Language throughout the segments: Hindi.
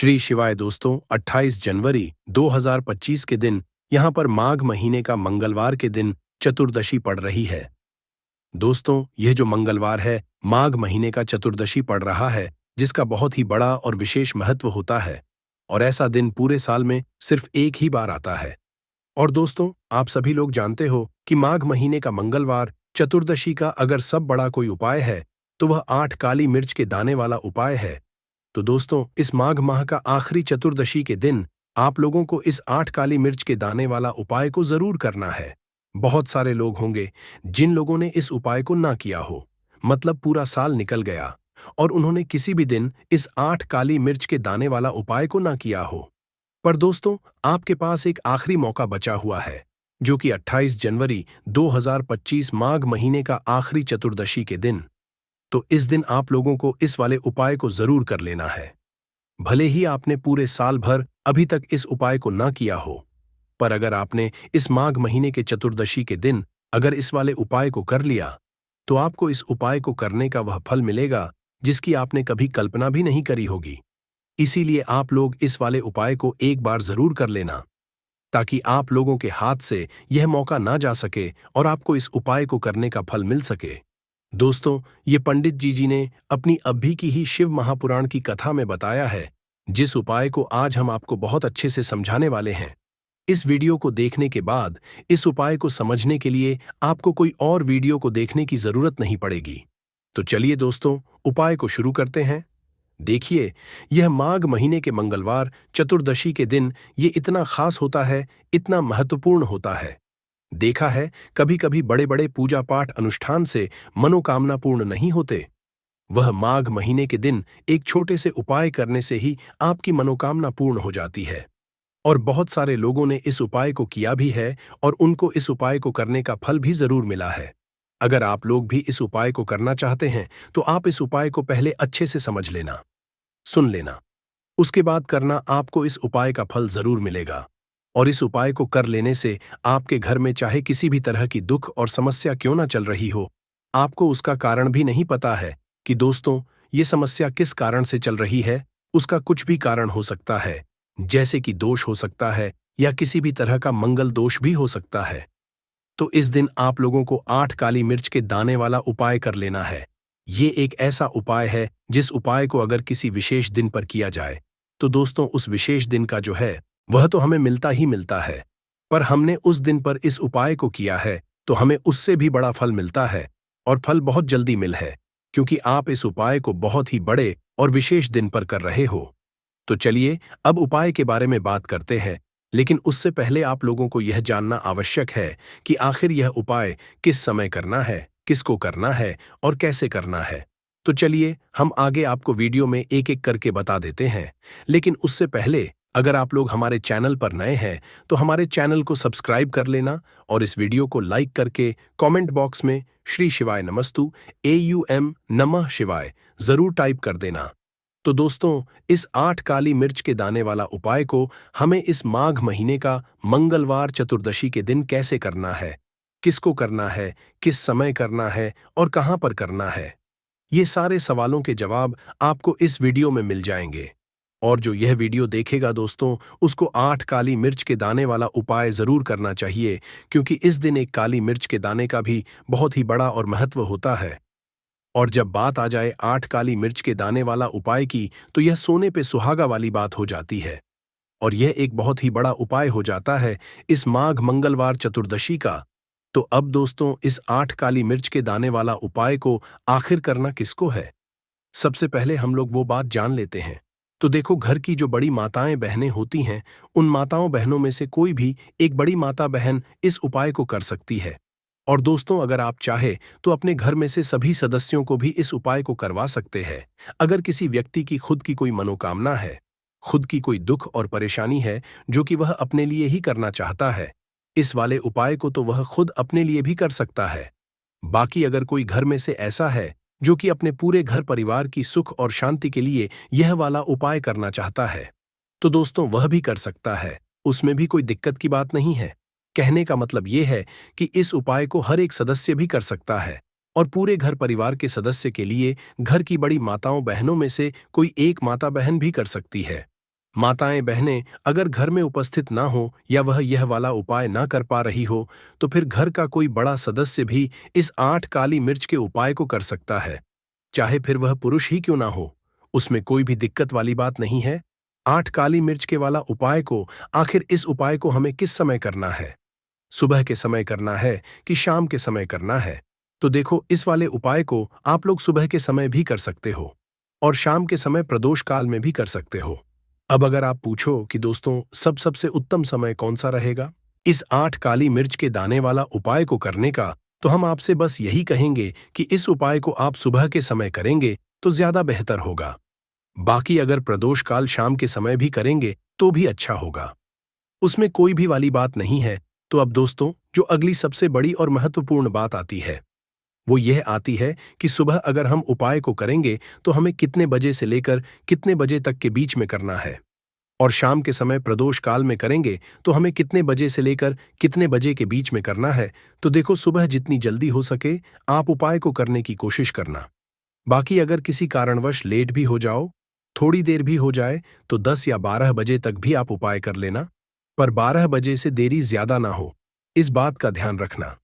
श्री शिवाय दोस्तों, 28 जनवरी 2025 के दिन यहाँ पर माघ महीने का मंगलवार के दिन चतुर्दशी पड़ रही है। दोस्तों, यह जो मंगलवार है माघ महीने का चतुर्दशी पड़ रहा है, जिसका बहुत ही बड़ा और विशेष महत्व होता है और ऐसा दिन पूरे साल में सिर्फ एक ही बार आता है। और दोस्तों, आप सभी लोग जानते हो कि माघ महीने का मंगलवार चतुर्दशी का अगर सब बड़ा कोई उपाय है तो वह 8 काली मिर्च के दाने वाला उपाय है। तो दोस्तों, इस माघ माह का आखिरी चतुर्दशी के दिन आप लोगों को इस 8 काली मिर्च के दाने वाला उपाय को जरूर करना है। बहुत सारे लोग होंगे जिन लोगों ने इस उपाय को ना किया हो, मतलब पूरा साल निकल गया और उन्होंने किसी भी दिन इस 8 काली मिर्च के दाने वाला उपाय को ना किया हो। पर दोस्तों, आपके पास एक आखिरी मौका बचा हुआ है, जो कि 28 जनवरी 2025 माघ महीने का आखिरी चतुर्दशी के दिन। तो इस दिन आप लोगों को इस वाले उपाय को जरूर कर लेना है। भले ही आपने पूरे साल भर अभी तक इस उपाय को ना किया हो, पर अगर आपने इस माघ महीने के चतुर्दशी के दिन अगर इस वाले उपाय को कर लिया, तो आपको इस उपाय को करने का वह फल मिलेगा जिसकी आपने कभी कल्पना भी नहीं करी होगी। इसीलिए आप लोग इस वाले उपाय को एक बार जरूर कर लेना, ताकि आप लोगों के हाथ से यह मौका ना जा सके और आपको इस उपाय को करने का फल मिल सके। दोस्तों, ये पंडित जी ने अपनी अभी की ही शिव महापुराण की कथा में बताया है, जिस उपाय को आज हम आपको बहुत अच्छे से समझाने वाले हैं। इस वीडियो को देखने के बाद इस उपाय को समझने के लिए आपको कोई और वीडियो को देखने की जरूरत नहीं पड़ेगी। तो चलिए दोस्तों, उपाय को शुरू करते हैं। देखिए, यह माघ महीने के मंगलवार चतुर्दशी के दिन ये इतना खास होता है, इतना महत्वपूर्ण होता है। देखा है, कभी कभी बड़े बड़े पूजा पाठ अनुष्ठान से मनोकामना पूर्ण नहीं होते। वह माघ महीने के दिन एक छोटे से उपाय करने से ही आपकी मनोकामना पूर्ण हो जाती है। और बहुत सारे लोगों ने इस उपाय को किया भी है और उनको इस उपाय को करने का फल भी जरूर मिला है। अगर आप लोग भी इस उपाय को करना चाहते हैं तो आप इस उपाय को पहले अच्छे से समझ लेना, सुन लेना, उसके बाद करना। आपको इस उपाय का फल जरूर मिलेगा और इस उपाय को कर लेने से आपके घर में चाहे किसी भी तरह की दुख और समस्या क्यों ना चल रही हो, आपको उसका कारण भी नहीं पता है कि दोस्तों ये समस्या किस कारण से चल रही है। उसका कुछ भी कारण हो सकता है, जैसे कि दोष हो सकता है या किसी भी तरह का मंगल दोष भी हो सकता है। तो इस दिन आप लोगों को 8 काली मिर्च के दाने वाला उपाय कर लेना है। ये एक ऐसा उपाय है जिस उपाय को अगर किसी विशेष दिन पर किया जाए तो दोस्तों उस विशेष दिन का जो है वह तो हमें मिलता ही मिलता है, पर हमने उस दिन पर इस उपाय को किया है तो हमें उससे भी बड़ा फल मिलता है और फल बहुत जल्दी मिल है, क्योंकि आप इस उपाय को बहुत ही बड़े और विशेष दिन पर कर रहे हो। तो चलिए अब उपाय के बारे में बात करते हैं, लेकिन उससे पहले आप लोगों को यह जानना आवश्यक है कि आखिर यह उपाय किस समय करना है, किसको करना है और कैसे करना है। तो चलिए हम आगे आपको वीडियो में एक एक करके बता देते हैं, लेकिन उससे पहले अगर आप लोग हमारे चैनल पर नए हैं तो हमारे चैनल को सब्सक्राइब कर लेना और इस वीडियो को लाइक करके कमेंट बॉक्स में श्री शिवाय नमस्तु AUM नमः शिवाय जरूर टाइप कर देना। तो दोस्तों, इस 8 काली मिर्च के दाने वाला उपाय को हमें इस माघ महीने का मंगलवार चतुर्दशी के दिन कैसे करना है, किसको करना है, किस समय करना है और कहां पर करना है, ये सारे सवालों के जवाब आपको इस वीडियो में मिल जाएंगे। और जो यह वीडियो देखेगा दोस्तों, उसको 8 काली मिर्च के दाने वाला उपाय जरूर करना चाहिए, क्योंकि इस दिन एक काली मिर्च के दाने का भी बहुत ही बड़ा और महत्व होता है। और जब बात आ जाए 8 काली मिर्च के दाने वाला उपाय की, तो यह सोने पे सुहागा वाली बात हो जाती है और यह एक बहुत ही बड़ा उपाय हो जाता है इस माघ मंगलवार चतुर्दशी का। तो अब दोस्तों, इस 8 काली मिर्च के दाने वाला उपाय को आखिर करना किसको है, सबसे पहले हम लोग वो बात जान लेते हैं। तो देखो, घर की जो बड़ी माताएं बहनें होती हैं, उन माताओं बहनों में से कोई भी एक बड़ी माता बहन इस उपाय को कर सकती है। और दोस्तों, अगर आप चाहे तो अपने घर में से सभी सदस्यों को भी इस उपाय को करवा सकते हैं। अगर किसी व्यक्ति की खुद की कोई मनोकामना है, खुद की कोई दुख और परेशानी है जो कि वह अपने लिए ही करना चाहता है, इस वाले उपाय को तो वह खुद अपने लिए भी कर सकता है। बाकी अगर कोई घर में से ऐसा है जो कि अपने पूरे घर परिवार की सुख और शांति के लिए यह वाला उपाय करना चाहता है, तो दोस्तों वह भी कर सकता है, उसमें भी कोई दिक्कत की बात नहीं है। कहने का मतलब यह है कि इस उपाय को हर एक सदस्य भी कर सकता है और पूरे घर परिवार के सदस्य के लिए घर की बड़ी माताओं बहनों में से कोई एक माता बहन भी कर सकती है। माताएं बहनें अगर घर में उपस्थित ना हो या वह यह वाला उपाय ना कर पा रही हो तो फिर घर का कोई बड़ा सदस्य भी इस 8 काली मिर्च के उपाय को कर सकता है, चाहे फिर वह पुरुष ही क्यों ना हो। उसमें कोई भी दिक्कत वाली बात नहीं है। 8 काली मिर्च के वाला उपाय को आखिर इस उपाय को हमें किस समय करना है? सुबह के समय करना है कि शाम के समय करना है? तो देखो, इस वाले उपाय को आप लोग सुबह के समय भी कर सकते हो और शाम के समय प्रदोष काल में भी कर सकते हो। अब अगर आप पूछो कि दोस्तों सबसे उत्तम समय कौन सा रहेगा इस 8 काली मिर्च के दाने वाला उपाय को करने का, तो हम आपसे बस यही कहेंगे कि इस उपाय को आप सुबह के समय करेंगे तो ज्यादा बेहतर होगा। बाकी अगर प्रदोष काल शाम के समय भी करेंगे तो भी अच्छा होगा, उसमें कोई भी वाली बात नहीं है। तो अब दोस्तों, जो अगली सबसे बड़ी और महत्वपूर्ण बात आती है वो यह आती है कि सुबह अगर हम उपाय को करेंगे तो हमें कितने बजे से लेकर कितने बजे तक के बीच में करना है, और शाम के समय प्रदोष काल में करेंगे तो हमें कितने बजे से लेकर कितने बजे के बीच में करना है। तो देखो, सुबह जितनी जल्दी हो सके आप उपाय को करने की कोशिश करना। बाकी अगर किसी कारणवश लेट भी हो जाओ, थोड़ी देर भी हो जाए, तो 10 या 12 बजे तक भी आप उपाय कर लेना, पर 12 बजे से देरी ज्यादा ना हो, इस बात का ध्यान रखना।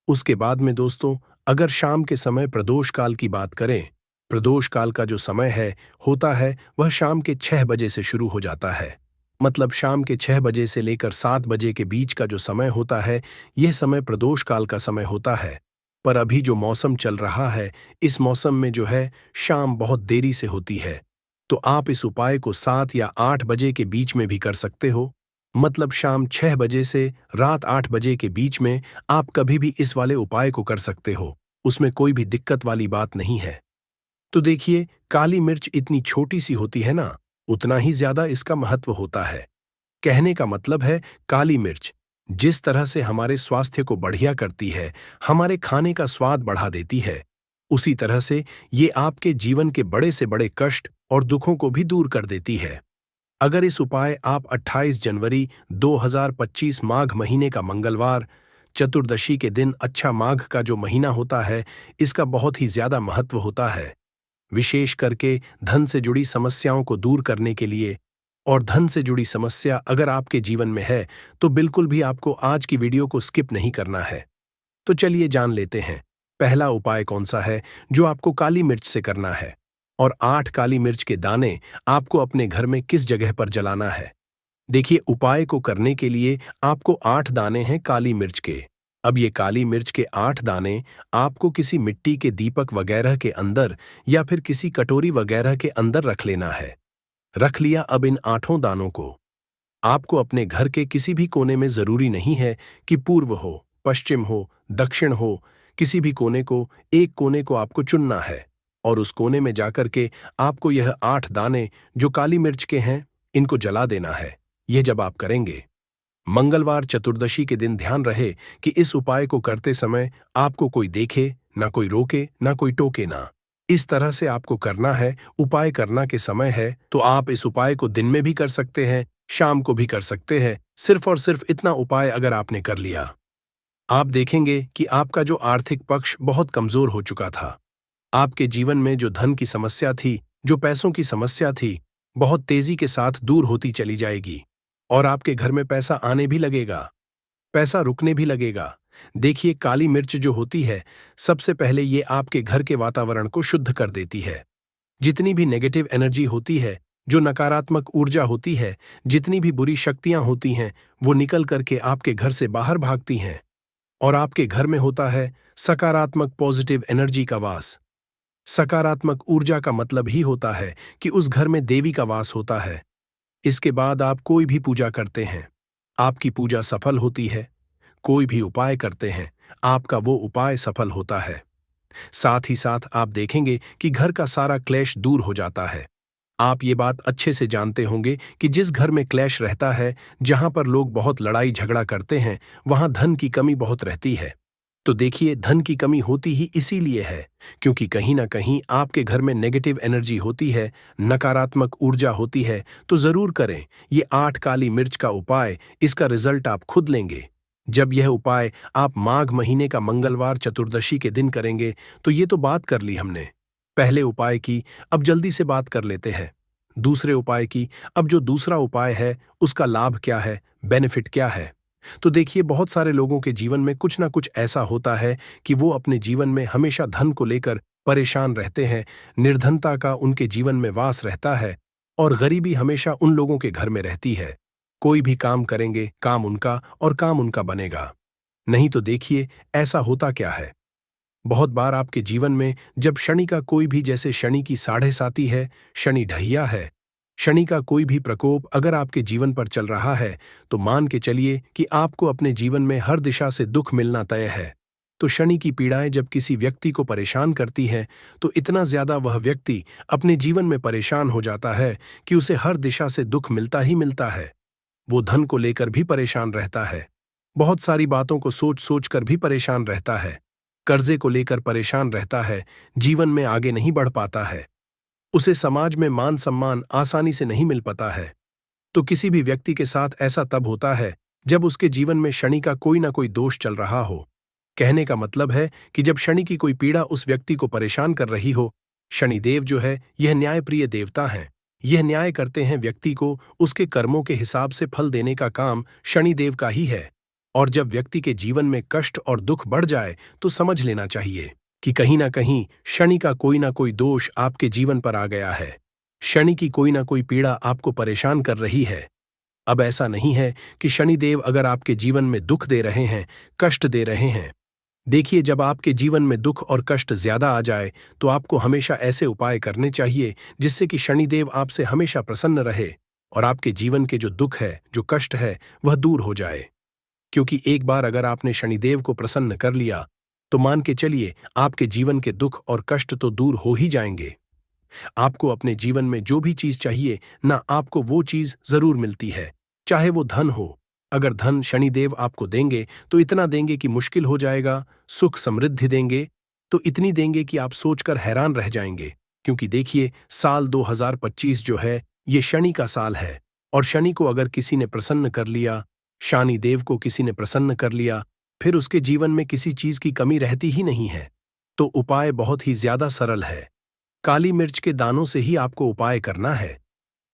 उसके बाद में दोस्तों, अगर शाम के समय प्रदोष काल की बात करें, प्रदोष काल का जो समय है होता है वह शाम के 6 बजे से शुरू हो जाता है। मतलब शाम के 6 बजे से लेकर 7 बजे के बीच का जो समय होता है, यह समय प्रदोष काल का समय होता है। पर अभी जो मौसम चल रहा है, इस मौसम में जो है शाम बहुत देरी से होती है, तो आप इस उपाय को 7 या 8 बजे के बीच में भी कर सकते हो। मतलब शाम 6 बजे से रात 8 बजे के बीच में आप कभी भी इस वाले उपाय को कर सकते हो, उसमें कोई भी दिक्कत वाली बात नहीं है। तो देखिए, काली मिर्च इतनी छोटी सी होती है ना, उतना ही ज्यादा इसका महत्व होता है। कहने का मतलब है, काली मिर्च जिस तरह से हमारे स्वास्थ्य को बढ़िया करती है, हमारे खाने का स्वाद बढ़ा देती है, उसी तरह से ये आपके जीवन के बड़े से बड़े कष्ट और दुखों को भी दूर कर देती है। अगर इस उपाय आप 28 जनवरी 2025 माघ महीने का मंगलवार, चतुर्दशी के दिन, अच्छा माघ का जो महीना होता है, इसका बहुत ही ज्यादा महत्व होता है, विशेष करके धन से जुड़ी समस्याओं को दूर करने के लिए। और धन से जुड़ी समस्या अगर आपके जीवन में है तो बिल्कुल भी आपको आज की वीडियो को स्किप नहीं करना है। तो चलिए जान लेते हैं, पहला उपाय कौन सा है जो आपको काली मिर्च से करना है, और 8 काली मिर्च के दाने आपको अपने घर में किस जगह पर जलाना है। देखिए, उपाय को करने के लिए आपको 8 दाने हैं काली मिर्च के। अब ये काली मिर्च के 8 दाने आपको किसी मिट्टी के दीपक वगैरह के अंदर या फिर किसी कटोरी वगैरह के अंदर रख लेना है। रख लिया। अब इन 8 दानों को आपको अपने घर के किसी भी कोने में, जरूरी नहीं है कि पूर्व हो, पश्चिम हो, दक्षिण हो, किसी भी कोने को, एक कोने को आपको चुनना है और उस कोने में जाकर के आपको यह 8 दाने जो काली मिर्च के हैं, इनको जला देना है। यह जब आप करेंगे मंगलवार चतुर्दशी के दिन, ध्यान रहे कि इस उपाय को करते समय आपको कोई देखे ना, कोई रोके ना, कोई टोके ना। इस तरह से आपको करना है। उपाय करना के समय है तो आप इस उपाय को दिन में भी कर सकते हैं, शाम को भी कर सकते हैं। सिर्फ और सिर्फ इतना उपाय अगर आपने कर लिया, आप देखेंगे कि आपका जो आर्थिक पक्ष बहुत कमजोर हो चुका था, आपके जीवन में जो धन की समस्या थी, जो पैसों की समस्या थी, बहुत तेजी के साथ दूर होती चली जाएगी और आपके घर में पैसा आने भी लगेगा, पैसा रुकने भी लगेगा। देखिए, काली मिर्च जो होती है, सबसे पहले ये आपके घर के वातावरण को शुद्ध कर देती है। जितनी भी नेगेटिव एनर्जी होती है, जो नकारात्मक ऊर्जा होती है, जितनी भी बुरी शक्तियां होती हैं, वो निकल करके आपके घर से बाहर भागती हैं और आपके घर में होता है सकारात्मक पॉजिटिव एनर्जी का वास। सकारात्मक ऊर्जा का मतलब ही होता है कि उस घर में देवी का वास होता है। इसके बाद आप कोई भी पूजा करते हैं, आपकी पूजा सफल होती है। कोई भी उपाय करते हैं, आपका वो उपाय सफल होता है। साथ ही साथ आप देखेंगे कि घर का सारा क्लेश दूर हो जाता है। आप ये बात अच्छे से जानते होंगे कि जिस घर में क्लेश रहता है, जहां पर लोग बहुत लड़ाई झगड़ा करते हैं, वहां धन की कमी बहुत रहती है। तो देखिए, धन की कमी होती ही इसीलिए है क्योंकि कहीं ना कहीं आपके घर में नेगेटिव एनर्जी होती है, नकारात्मक ऊर्जा होती है। तो जरूर करें ये 8 काली मिर्च का उपाय, इसका रिजल्ट आप खुद लेंगे। जब यह उपाय आप माघ महीने का मंगलवार चतुर्दशी के दिन करेंगे, तो ये तो बात कर ली हमने, पहले उपाय की। अब जल्दी से बात कर लेते हैं दूसरे उपाय की। अब जो दूसरा उपाय है उसका लाभ क्या है, बेनिफिट क्या है? तो देखिए, बहुत सारे लोगों के जीवन में कुछ ना कुछ ऐसा होता है कि वो अपने जीवन में हमेशा धन को लेकर परेशान रहते हैं, निर्धनता का उनके जीवन में वास रहता है और गरीबी हमेशा उन लोगों के घर में रहती है। कोई भी काम करेंगे, काम उनका और काम उनका बनेगा। नहीं तो देखिए, ऐसा होता क्या है, बहुत बार आपके जीवन में जब शनि का कोई भी, जैसे शनि की साढ़े साती है, शनि ढहिया है, शनि का कोई भी प्रकोप अगर आपके जीवन पर चल रहा है, तो मान के चलिए कि आपको अपने जीवन में हर दिशा से दुख मिलना तय है। तो शनि की पीड़ाएं जब किसी व्यक्ति को परेशान करती हैं, तो इतना ज्यादा वह व्यक्ति अपने जीवन में परेशान हो जाता है कि उसे हर दिशा से दुख मिलता ही मिलता है। वो धन को लेकर भी परेशान रहता है, बहुत सारी बातों को सोच सोच कर भी परेशान रहता है, कर्जे को लेकर परेशान रहता है, जीवन में आगे नहीं बढ़ पाता है, उसे समाज में मान सम्मान आसानी से नहीं मिल पाता है। तो किसी भी व्यक्ति के साथ ऐसा तब होता है जब उसके जीवन में शनि का कोई ना कोई दोष चल रहा हो। कहने का मतलब है कि जब शनि की कोई पीड़ा उस व्यक्ति को परेशान कर रही हो। शनिदेव जो है, यह न्यायप्रिय देवता हैं। यह न्याय करते हैं, व्यक्ति को उसके कर्मों के हिसाब से फल देने का काम शनिदेव का ही है। और जब व्यक्ति के जीवन में कष्ट और दुख बढ़ जाए तो समझ लेना चाहिए कि कहीं ना कहीं शनि का कोई ना कोई दोष आपके जीवन पर आ गया है। शनि की कोई ना कोई पीड़ा आपको परेशान कर रही है। अब ऐसा नहीं है कि शनिदेव अगर आपके जीवन में दुख दे रहे हैं, कष्ट दे रहे हैं। देखिए, जब आपके जीवन में दुख और कष्ट ज्यादा आ जाए तो आपको हमेशा ऐसे उपाय करने चाहिए जिससे कि शनिदेव आपसे हमेशा प्रसन्न रहे और आपके जीवन के जो दुख है, जो कष्ट है, वह दूर हो जाए। क्योंकि एक बार अगर आपने शनिदेव को प्रसन्न कर लिया तो मान के चलिए आपके जीवन के दुख और कष्ट तो दूर हो ही जाएंगे। आपको अपने जीवन में जो भी चीज चाहिए ना, आपको वो चीज जरूर मिलती है, चाहे वो धन हो। अगर धन शनिदेव आपको देंगे तो इतना देंगे कि मुश्किल हो जाएगा, सुख समृद्धि देंगे तो इतनी देंगे कि आप सोचकर हैरान रह जाएंगे। क्योंकि देखिए, साल 2025 जो है ये शनि का साल है और शनि को अगर किसी ने प्रसन्न कर लिया, शनिदेव को किसी ने प्रसन्न कर लिया, फिर उसके जीवन में किसी चीज की कमी रहती ही नहीं है। तो उपाय बहुत ही ज्यादा सरल है, काली मिर्च के दानों से ही आपको उपाय करना है।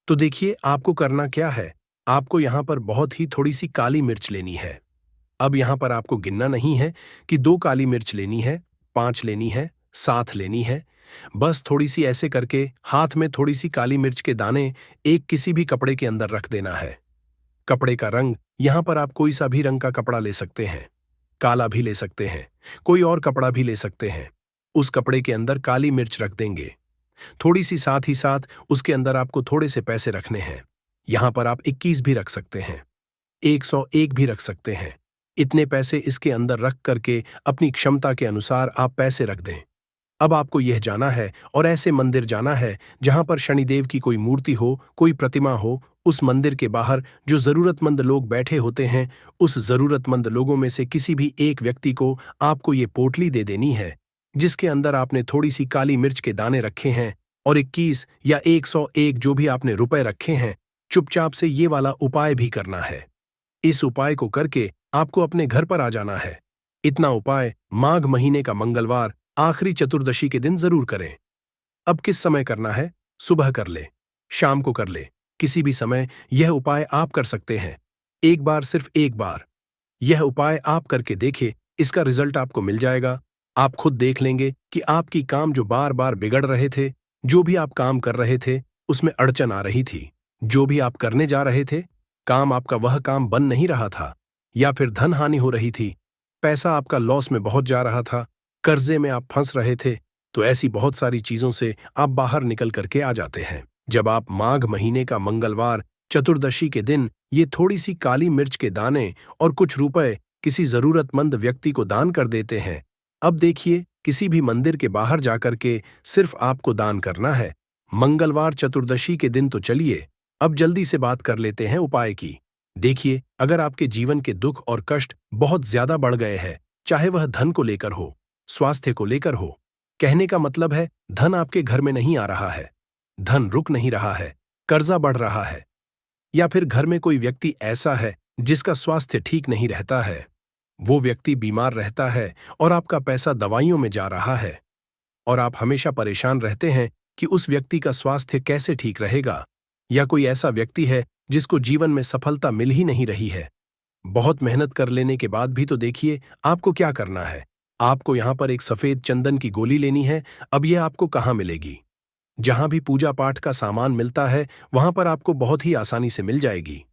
तो देखिए, आपको करना क्या है, आपको यहां पर बहुत ही थोड़ी सी काली मिर्च लेनी है। अब यहां पर आपको गिनना नहीं है कि 2 काली मिर्च लेनी है, 5 लेनी है, 7 लेनी है। बस थोड़ी सी ऐसे करके हाथ में थोड़ी सी काली मिर्च के दाने एक किसी भी कपड़े के अंदर रख देना है। कपड़े का रंग, यहां पर आप कोई सा भी रंग का कपड़ा ले सकते हैं, काला भी ले सकते हैं, कोई और कपड़ा भी ले सकते हैं। उस कपड़े के अंदर काली मिर्च रख देंगे थोड़ी सी, साथ ही साथ उसके अंदर आपको थोड़े से पैसे रखने हैं। यहां पर आप 21 भी रख सकते हैं, 101 भी रख सकते हैं। इतने पैसे इसके अंदर रख करके अपनी क्षमता के अनुसार आप पैसे रख दें। अब आपको यह जाना है और ऐसे मंदिर जाना है जहां पर शनिदेव की कोई मूर्ति हो, कोई प्रतिमा हो। उस मंदिर के बाहर जो जरूरतमंद लोग बैठे होते हैं, उस जरूरतमंद लोगों में से किसी भी एक व्यक्ति को आपको ये पोटली दे देनी है जिसके अंदर आपने थोड़ी सी काली मिर्च के दाने रखे हैं और 21 या 101 जो भी आपने रुपए रखे हैं। चुपचाप से ये वाला उपाय भी करना है। इस उपाय को करके आपको अपने घर पर आ जाना है। इतना उपाय माघ महीने का मंगलवार आखिरी चतुर्दशी के दिन जरूर करें। अब किस समय करना है, सुबह कर ले, शाम को कर ले, किसी भी समय यह उपाय आप कर सकते हैं। एक बार, सिर्फ एक बार यह उपाय आप करके देखें, इसका रिजल्ट आपको मिल जाएगा। आप खुद देख लेंगे कि आपकी काम जो बार बार बिगड़ रहे थे, जो भी आप काम कर रहे थे उसमें अड़चन आ रही थी, जो भी आप करने जा रहे थे काम, आपका वह काम बन नहीं रहा था, या फिर धन हानि हो रही थी, पैसा आपका लॉस में बहुत जा रहा था, कर्जे में आप फंस रहे थे। तो ऐसी बहुत सारी चीजों से आप बाहर निकल करके आ जाते हैं जब आप माघ महीने का मंगलवार चतुर्दशी के दिन ये थोड़ी सी काली मिर्च के दाने और कुछ रुपए किसी जरूरतमंद व्यक्ति को दान कर देते हैं। अब देखिए, किसी भी मंदिर के बाहर जाकर के सिर्फ आपको दान करना है। मंगलवार चतुर्दशी के दिन तो चलिए, अब जल्दी से बात कर लेते हैं उपाय की। देखिए, अगर आपके जीवन के दुख और कष्ट बहुत ज्यादा बढ़ गए हैं, चाहे वह धन को लेकर हो, स्वास्थ्य को लेकर हो, कहने का मतलब है धन आपके घर में नहीं आ रहा है, धन रुक नहीं रहा है, कर्जा बढ़ रहा है, या फिर घर में कोई व्यक्ति ऐसा है जिसका स्वास्थ्य ठीक नहीं रहता है, वो व्यक्ति बीमार रहता है और आपका पैसा दवाइयों में जा रहा है और आप हमेशा परेशान रहते हैं कि उस व्यक्ति का स्वास्थ्य कैसे ठीक रहेगा, या कोई ऐसा व्यक्ति है जिसको जीवन में सफलता मिल ही नहीं रही है। बहुत मेहनत कर लेने के बाद भी तो देखिए आपको क्या करना है। आपको यहाँ पर एक सफेद चंदन की गोली लेनी है। अब यह आपको कहाँ मिलेगी? जहां भी पूजा पाठ का सामान मिलता है वहां पर आपको बहुत ही आसानी से मिल जाएगी।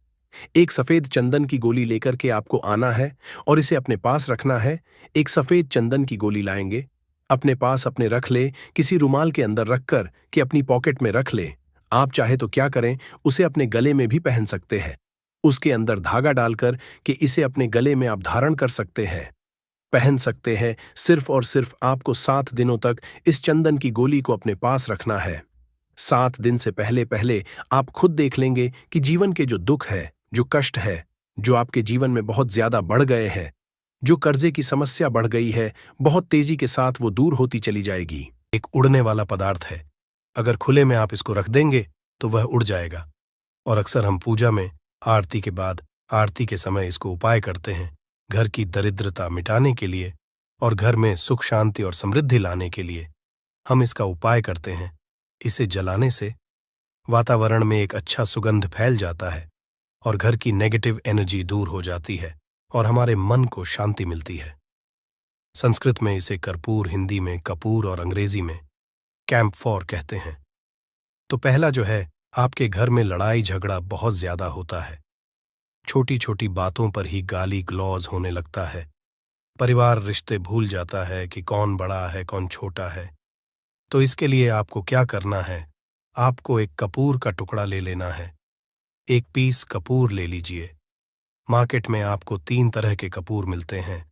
एक सफेद चंदन की गोली लेकर के आपको आना है और इसे अपने पास रखना है। एक सफेद चंदन की गोली लाएंगे, अपने पास अपने रख ले, किसी रुमाल के अंदर रखकर कि अपनी पॉकेट में रख ले। आप चाहे तो क्या करें, उसे अपने गले में भी पहन सकते हैं। उसके अंदर धागा डालकर कि इसे अपने गले में आप धारण कर सकते हैं, पहन सकते हैं। सिर्फ और सिर्फ आपको 7 दिनों तक इस चंदन की गोली को अपने पास रखना है। 7 दिन से पहले पहले आप खुद देख लेंगे कि जीवन के जो दुख है, जो कष्ट है, जो आपके जीवन में बहुत ज्यादा बढ़ गए हैं, जो कर्जे की समस्या बढ़ गई है, बहुत तेजी के साथ वो दूर होती चली जाएगी। एक उड़ने वाला पदार्थ है। अगर खुले में आप इसको रख देंगे तो वह उड़ जाएगा। और अक्सर हम पूजा में आरती के बाद, आरती के समय इसको उपाय करते हैं, घर की दरिद्रता मिटाने के लिए और घर में सुख शांति और समृद्धि लाने के लिए हम इसका उपाय करते हैं। इसे जलाने से वातावरण में एक अच्छा सुगंध फैल जाता है और घर की नेगेटिव एनर्जी दूर हो जाती है और हमारे मन को शांति मिलती है। संस्कृत में इसे कर्पूर, हिंदी में कपूर और अंग्रेजी में कैंपफॉर कहते हैं। तो पहला जो है, आपके घर में लड़ाई झगड़ा बहुत ज्यादा होता है। छोटी छोटी बातों पर ही गाली गलौज होने लगता है। परिवार रिश्ते भूल जाता है कि कौन बड़ा है कौन छोटा है। तो इसके लिए आपको क्या करना है, आपको एक कपूर का टुकड़ा ले लेना है। 1 पीस कपूर ले लीजिए। मार्केट में आपको 3 तरह के कपूर मिलते हैं।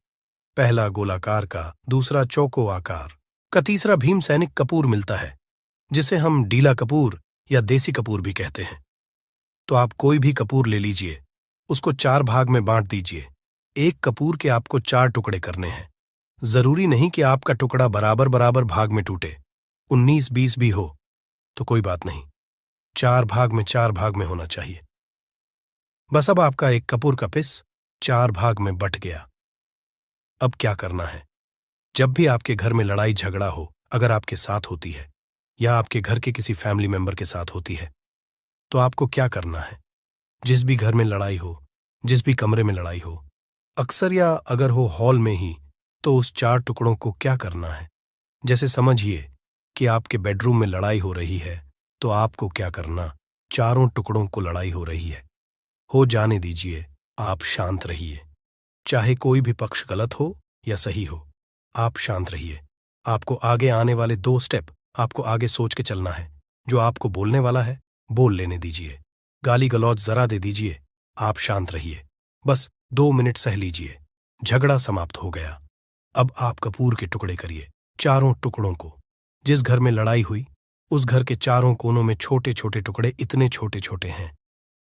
पहला गोलाकार का, दूसरा चौको आकार का, तीसरा भीम सैनिक कपूर मिलता है, जिसे हम डीला कपूर या देसी कपूर भी कहते हैं। तो आप कोई भी कपूर ले लीजिए, उसको 4 भाग में बांट दीजिए। एक कपूर के आपको 4 टुकड़े करने हैं। जरूरी नहीं कि आपका टुकड़ा बराबर बराबर भाग में टूटे, 19-20 भी हो तो कोई बात नहीं, 4 भाग में होना चाहिए। बस अब आपका एक कपूर का पिस 4 भाग में बट गया। अब क्या करना है, जब भी आपके घर में लड़ाई झगड़ा हो, अगर आपके साथ होती है या आपके घर के किसी फैमिली मेंबर के साथ होती है, तो आपको क्या करना है। जिस भी घर में लड़ाई हो, जिस भी कमरे में लड़ाई हो, अक्सर या अगर हो हॉल में ही, तो उस 4 टुकड़ों को क्या करना है। जैसे समझिए कि आपके बेडरूम में लड़ाई हो रही है, तो आपको क्या करना, चारों टुकड़ों को लड़ाई हो रही है, हो जाने दीजिए, आप शांत रहिए। चाहे कोई भी पक्ष गलत हो या सही हो, आप शांत रहिए। आपको आगे आने वाले 2 स्टेप आपको आगे सोच के चलना है। जो आपको बोलने वाला है बोल लेने दीजिए, गाली गलौज जरा दे दीजिए, आप शांत रहिए। बस 2 मिनट सह लीजिए, झगड़ा समाप्त हो गया। अब आप कपूर के टुकड़े करिए, चारों टुकड़ों को। जिस घर में लड़ाई हुई उस घर के चारों कोनों में छोटे छोटे टुकड़े, इतने छोटे छोटे हैं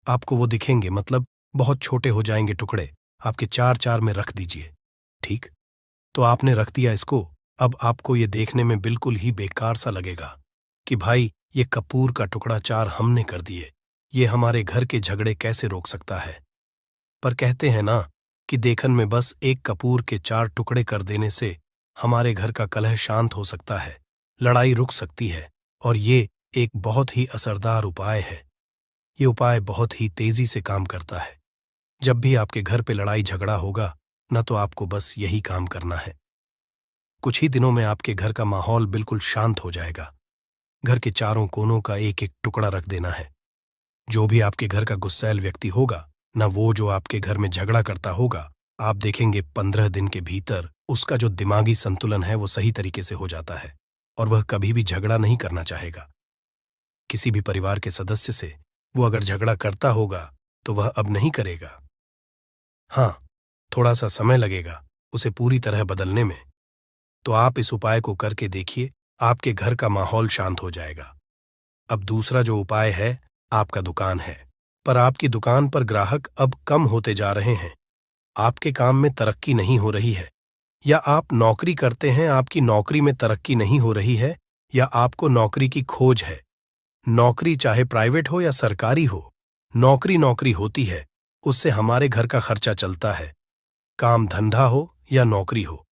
आपको वो दिखेंगे, मतलब बहुत छोटे हो जाएंगे टुकड़े, आपके 4-4 में रख दीजिए। ठीक, तो आपने रख दिया इसको। अब आपको ये देखने में बिल्कुल ही बेकार सा लगेगा कि भाई ये कपूर का टुकड़ा 4 हमने कर दिए, ये हमारे घर के झगड़े कैसे रोक सकता है। पर कहते हैं ना कि देखन में बस एक कपूर के 4 टुकड़े कर देने से हमारे घर का कलह शांत हो सकता है, लड़ाई रुक सकती है। और ये एक बहुत ही असरदार उपाय है। ये उपाय बहुत ही तेजी से काम करता है। जब भी आपके घर पे लड़ाई झगड़ा होगा ना, तो आपको बस यही काम करना है। कुछ ही दिनों में आपके घर का माहौल बिल्कुल शांत हो जाएगा। घर के चारों कोनों का एक एक टुकड़ा रख देना है। जो भी आपके घर का गुस्सैल व्यक्ति होगा ना, वो जो आपके घर में झगड़ा करता होगा, आप देखेंगे 15 दिन के भीतर उसका जो दिमागी संतुलन है वो सही तरीके से हो जाता है और वह कभी भी झगड़ा नहीं करना चाहेगा। किसी भी परिवार के सदस्य से वो अगर झगड़ा करता होगा तो वह अब नहीं करेगा। हाँ, थोड़ा सा समय लगेगा उसे पूरी तरह बदलने में। तो आप इस उपाय को करके देखिए, आपके घर का माहौल शांत हो जाएगा। अब दूसरा जो उपाय है, आपका दुकान है, पर आपकी दुकान पर ग्राहक अब कम होते जा रहे हैं, आपके काम में तरक्की नहीं हो रही है, या आप नौकरी करते हैं, आपकी नौकरी में तरक्की नहीं हो रही है, या आपको नौकरी की खोज है। नौकरी चाहे प्राइवेट हो या सरकारी हो, नौकरी नौकरी होती है, उससे हमारे घर का खर्चा चलता है। काम धंधा हो या नौकरी हो,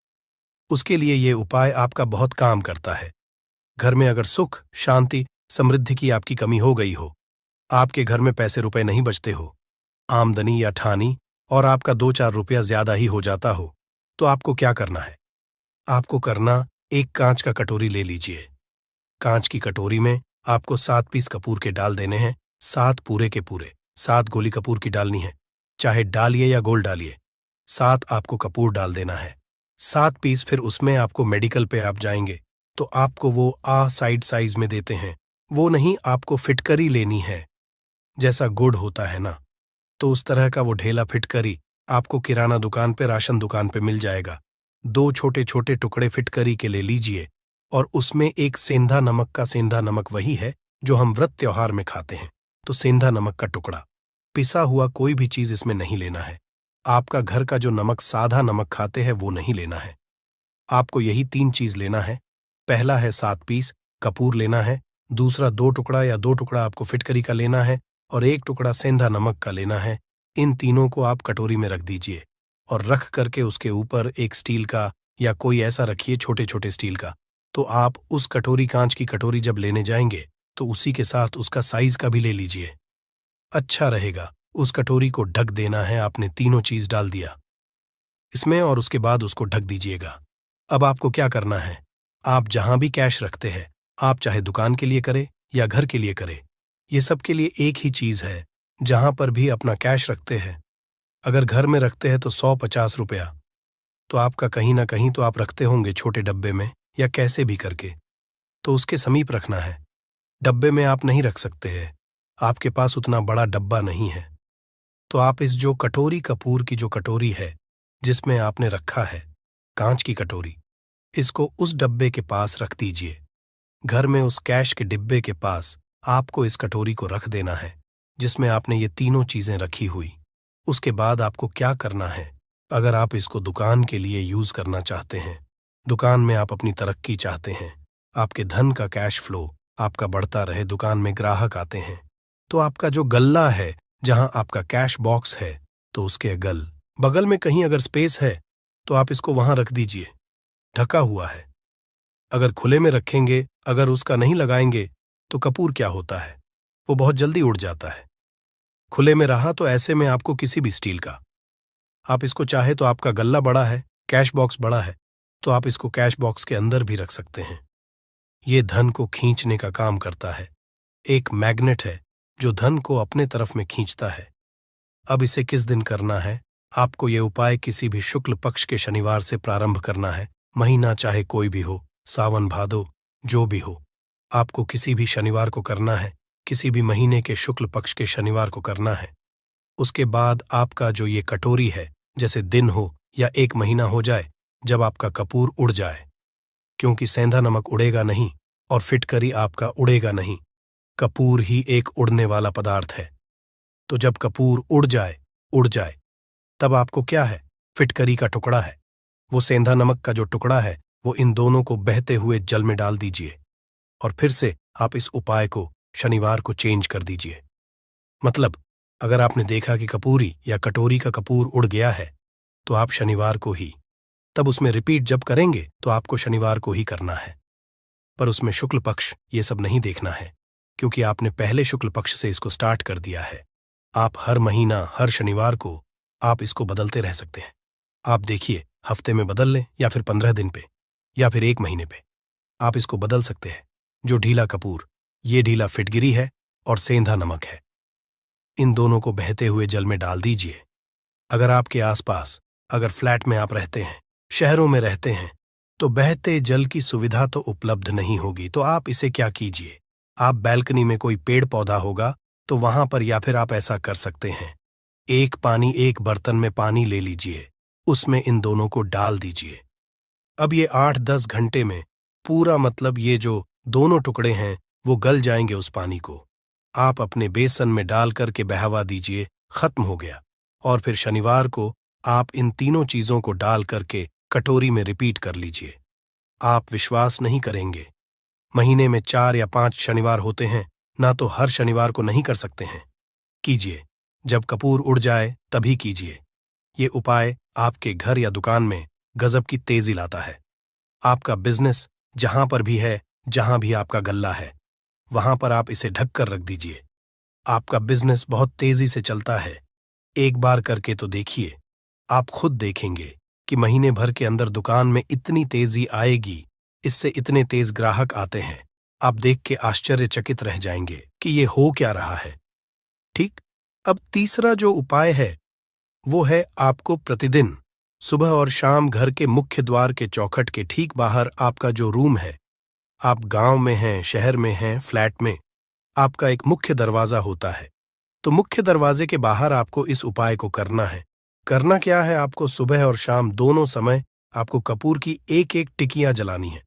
उसके लिए ये उपाय आपका बहुत काम करता है। घर में अगर सुख शांति समृद्धि की आपकी कमी हो गई हो, आपके घर में पैसे रुपए नहीं बचते हो, आमदनी या ठानी और आपका 2-4 रुपया ज्यादा ही हो जाता हो, तो आपको क्या करना है? आपको करना, एक कांच का कटोरी ले लीजिए। कांच की कटोरी में आपको 7 पीस कपूर के डाल देने हैं, 7 पूरे के पूरे। 7 गोली कपूर की डालनी है, चाहे डालिए या गोल डालिए। 7 आपको कपूर डाल देना है, 7 पीस। फिर उसमें आपको मेडिकल पे आप जाएंगे तो आपको वो साइड साइज में देते हैं, वो नहीं, आपको फिटकरी लेनी है। जैसा गुड़ होता है ना, तो उस तरह का वो ढेला फिटकरी आपको किराना दुकान पे, राशन दुकान पे मिल जाएगा। 2 छोटे छोटे टुकड़े फिटकरी के ले लीजिए और उसमें एक सेंधा नमक का, सेंधा नमक वही है जो हम व्रत त्योहार में खाते हैं, तो सेंधा नमक का टुकड़ा। पिसा हुआ कोई भी चीज इसमें नहीं लेना है। आपका घर का जो नमक, सादा नमक खाते हैं, वो नहीं लेना है। आपको यही 3 चीज लेना है। पहला है 7 पीस कपूर लेना है, दूसरा 2 टुकड़ा या 2 टुकड़ा आपको फिटकरी का लेना है और 1 टुकड़ा सेंधा नमक का लेना है। इन तीनों को आप कटोरी में रख दीजिए और रख करके उसके ऊपर एक स्टील का या कोई ऐसा रखिए, छोटे छोटे स्टील का। तो आप उस कटोरी, कांच की कटोरी जब लेने जाएंगे तो उसी के साथ उसका साइज का भी ले लीजिए, अच्छा रहेगा। उस कटोरी को ढक देना है। आपने तीनों चीज डाल दिया इसमें और उसके बाद उसको ढक दीजिएगा। अब आपको क्या करना है, आप जहां भी कैश रखते हैं, आप चाहे दुकान के लिए करें या घर के लिए करें, ये सब के लिए एक ही चीज है। जहां पर भी अपना कैश रखते हैं, अगर घर में रखते हैं तो 100-50 रुपया, तो आपका कहीं ना कहीं तो आप रखते होंगे छोटे डब्बे में या कैसे भी करके, तो उसके समीप रखना है। डब्बे में आप नहीं रख सकते हैं, आपके पास उतना बड़ा डब्बा नहीं है, तो आप इस जो कटोरी, कपूर की जो कटोरी है जिसमें आपने रखा है, कांच की कटोरी, इसको उस डब्बे के पास रख दीजिए। घर में उस कैश के डिब्बे के पास आपको इस कटोरी को रख देना है जिसमें आपने ये तीनों चीजें रखी हुई। उसके बाद आपको क्या करना है, अगर आप इसको दुकान के लिए यूज करना चाहते हैं, दुकान में आप अपनी तरक्की चाहते हैं, आपके धन का कैश फ्लो आपका बढ़ता रहे, दुकान में ग्राहक आते हैं, तो आपका जो गल्ला है, जहां आपका कैश बॉक्स है, तो उसके बगल में कहीं अगर स्पेस है तो आप इसको वहां रख दीजिए, ढका हुआ है। अगर खुले में रखेंगे, अगर उसका नहीं लगाएंगे, तो कपूर क्या होता है, वो बहुत जल्दी उड़ जाता है। खुले में रहा तो ऐसे में आपको किसी भी स्टील का, आप इसको चाहे तो, आपका गल्ला बड़ा है, कैश बॉक्स बड़ा है, तो आप इसको कैश बॉक्स के अंदर भी रख सकते हैं। ये धन को खींचने का काम करता है, एक मैग्नेट है जो धन को अपने तरफ में खींचता है। अब इसे किस दिन करना है, आपको ये उपाय किसी भी शुक्ल पक्ष के शनिवार से प्रारंभ करना है। महीना चाहे कोई भी हो, सावन भादो जो भी हो, आपको किसी भी शनिवार को करना है, किसी भी महीने के शुक्ल पक्ष के शनिवार को करना है। उसके बाद आपका जो ये कटोरी है, जैसे दिन हो या 1 महीना हो जाए, जब आपका कपूर उड़ जाए, क्योंकि सेंधा नमक उड़ेगा नहीं और फिटकरी आपका उड़ेगा नहीं, कपूर ही एक उड़ने वाला पदार्थ है। तो जब कपूर उड़ जाए, तब आपको क्या है, फिटकरी का टुकड़ा है, वो सेंधा नमक का जो टुकड़ा है, वो इन दोनों को बहते हुए जल में डाल दीजिए और फिर से आप इस उपाय को शनिवार को चेंज कर दीजिए। मतलब अगर आपने देखा कि कपूरी या कटोरी का कपूर उड़ गया है, तो आप शनिवार को ही, तब उसमें रिपीट जब करेंगे तो आपको शनिवार को ही करना है। पर उसमें शुक्ल पक्ष ये सब नहीं देखना है, क्योंकि आपने पहले शुक्ल पक्ष से इसको स्टार्ट कर दिया है। आप हर महीना, हर शनिवार को आप इसको बदलते रह सकते हैं। आप देखिए, हफ्ते में बदल लें या फिर 15 दिन पे या फिर 1 महीने पे, आप इसको बदल सकते हैं। जो ढीला कपूर, ये ढीला फिटगिरी है और सेंधा नमक है, इन दोनों को बहते हुए जल में डाल दीजिए। अगर आपके आसपास, अगर फ्लैट में आप रहते हैं, शहरों में रहते हैं, तो बहते जल की सुविधा तो उपलब्ध नहीं होगी, तो आप इसे क्या कीजिए, आप बैल्कनी में कोई पेड़ पौधा होगा तो वहां पर, या फिर आप ऐसा कर सकते हैं, एक बर्तन में पानी ले लीजिए, उसमें इन दोनों को डाल दीजिए। अब ये 8-10 घंटे में पूरा, मतलब ये जो दोनों टुकड़े हैं वो गल जाएंगे उस पानी को। आप अपने बेसन में डाल करके बहावा दीजिए, खत्म हो गया। और फिर शनिवार को आप इन तीनों चीजों को डाल करके कटोरी में रिपीट कर लीजिए। आप विश्वास नहीं करेंगे, महीने में 4 या 5 शनिवार होते हैं ना, तो हर शनिवार को नहीं कर सकते हैं। कीजिए, जब कपूर उड़ जाए तभी कीजिए। ये उपाय आपके घर या दुकान में गजब की तेजी लाता है। आपका बिजनेस जहां पर भी है, जहां भी आपका गल्ला है, वहां पर आप इसे ढक कर रख दीजिए। आपका बिजनेस बहुत तेजी से चलता है। एक बार करके तो देखिए, आप खुद देखेंगे कि महीने भर के अंदर दुकान में इतनी तेजी आएगी, इससे इतने तेज ग्राहक आते हैं। आप देख के आश्चर्यचकित रह जाएंगे कि ये हो क्या रहा है। ठीक। अब तीसरा जो उपाय है वो है आपको प्रतिदिन सुबह और शाम घर के मुख्य द्वार के चौखट के ठीक बाहर आपका जो रूम है, आप गांव में हैं, शहर में हैं, फ्लैट में, आपका एक मुख्य दरवाजा होता है। तो मुख्य दरवाजे के बाहर आपको इस उपाय को करना है। करना क्या है, आपको सुबह और शाम दोनों समय आपको कपूर की एक एक टिकियां जलानी है।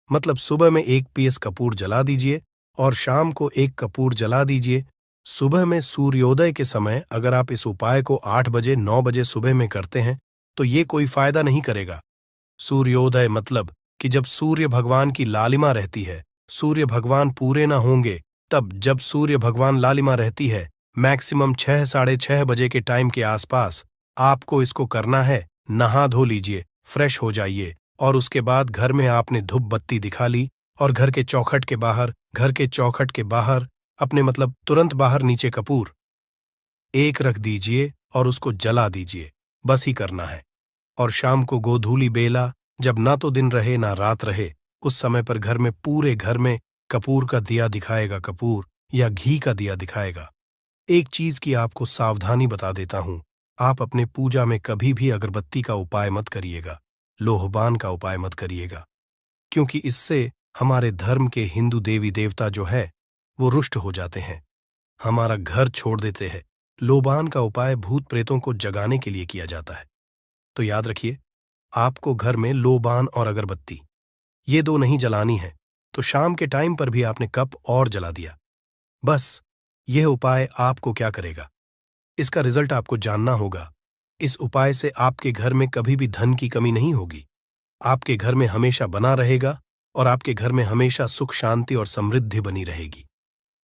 मतलब सुबह में 1 पीस कपूर जला दीजिए और शाम को 1 कपूर जला दीजिए। सुबह में सूर्योदय के समय अगर आप इस उपाय को 8 बजे 9 बजे सुबह में करते हैं तो ये कोई फायदा नहीं करेगा। सूर्योदय मतलब कि जब सूर्य भगवान की लालिमा रहती है, सूर्य भगवान पूरे ना होंगे तब, जब सूर्य भगवान लालिमा रहती है मैक्सिमम 6 साढ़े 6 बजे के टाइम के आसपास आपको इसको करना है। नहा धो लीजिए, फ्रेश हो जाइए और उसके बाद घर में आपने धूप बत्ती दिखा ली और घर के चौखट के बाहर अपने मतलब तुरंत बाहर नीचे कपूर एक रख दीजिए और उसको जला दीजिए। बस ही करना है। और शाम को गोधूली बेला, जब ना तो दिन रहे ना रात रहे, उस समय पर घर में पूरे घर में कपूर का दिया दिखाएगा, कपूर या घी का दिया दिखाएगा। एक चीज की आपको सावधानी बता देता हूं, आप अपने पूजा में कभी भी अगरबत्ती का उपाय मत करिएगा, लोहबान का उपाय मत करिएगा, क्योंकि इससे हमारे धर्म के हिंदू देवी देवता जो है वो रुष्ट हो जाते हैं, हमारा घर छोड़ देते हैं। लोबान का उपाय भूत प्रेतों को जगाने के लिए किया जाता है। तो याद रखिए, आपको घर में लोबान और अगरबत्ती ये दो नहीं जलानी है। तो शाम के टाइम पर भी आपने कप और जला दिया। बस यह उपाय आपको क्या करेगा, इसका रिजल्ट आपको जानना होगा। इस उपाय से आपके घर में कभी भी धन की कमी नहीं होगी, आपके घर में हमेशा बना रहेगा और आपके घर में हमेशा सुख शांति और समृद्धि बनी रहेगी।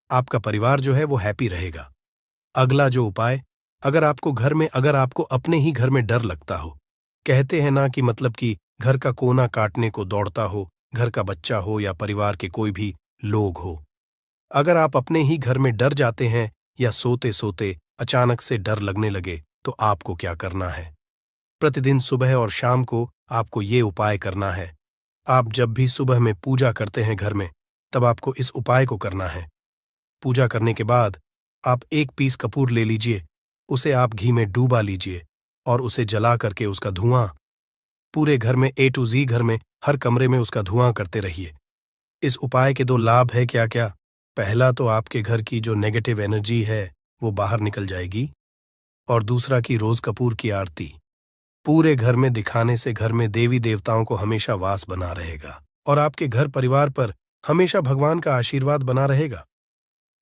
आपका परिवार जो है वो हैप्पी रहेगा। अगला जो उपाय, अगर आपको अपने ही घर में डर लगता हो, कहते हैं ना कि मतलब कि घर का कोना काटने को दौड़ता हो, घर का बच्चा हो या परिवार के कोई भी लोग हो, अगर आप अपने ही घर में डर जाते हैं या सोते सोते अचानक से डर लगने लगे, तो आपको क्या करना है, प्रतिदिन सुबह और शाम को आपको ये उपाय करना है। आप जब भी सुबह में पूजा करते हैं घर में, तब आपको इस उपाय को करना है। पूजा करने के बाद आप 1 पीस कपूर ले लीजिए, उसे आप घी में डूबा लीजिए और उसे जला करके उसका धुआं पूरे घर में A to Z घर में हर कमरे में उसका धुआं करते रहिए। इस उपाय के 2 लाभ है क्या क्या। पहला तो आपके घर की जो नेगेटिव एनर्जी है वो बाहर निकल जाएगी, और दूसरा कि रोज कपूर की आरती पूरे घर में दिखाने से घर में देवी देवताओं को हमेशा वास बना रहेगा और आपके घर परिवार पर हमेशा भगवान का आशीर्वाद बना रहेगा।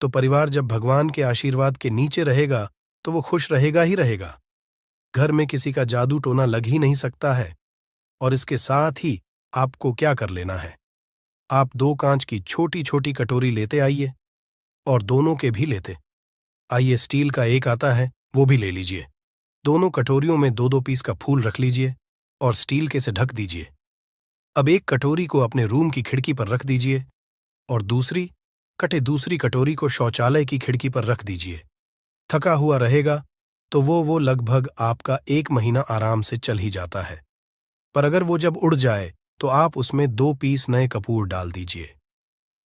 तो परिवार जब भगवान के आशीर्वाद के नीचे रहेगा तो वो खुश रहेगा ही रहेगा। घर में किसी का जादू टोना लग ही नहीं सकता है। और इसके साथ ही आपको क्या कर लेना है, आप 2 कांच की छोटी छोटी कटोरी लेते आइए और दोनों के भी लेते आइए। स्टील का एक आता है, वो भी ले लीजिए। दोनों कटोरियों में 2-2 पीस का फूल रख लीजिए और स्टील के से ढक दीजिए। अब एक कटोरी को अपने रूम की खिड़की पर रख दीजिए और दूसरी कटोरी को शौचालय की खिड़की पर रख दीजिए। थका हुआ रहेगा तो वो लगभग आपका 1 महीना आराम से चल ही जाता है। पर अगर वो जब उड़ जाए तो आप उसमें 2 पीस नए कपूर डाल दीजिए।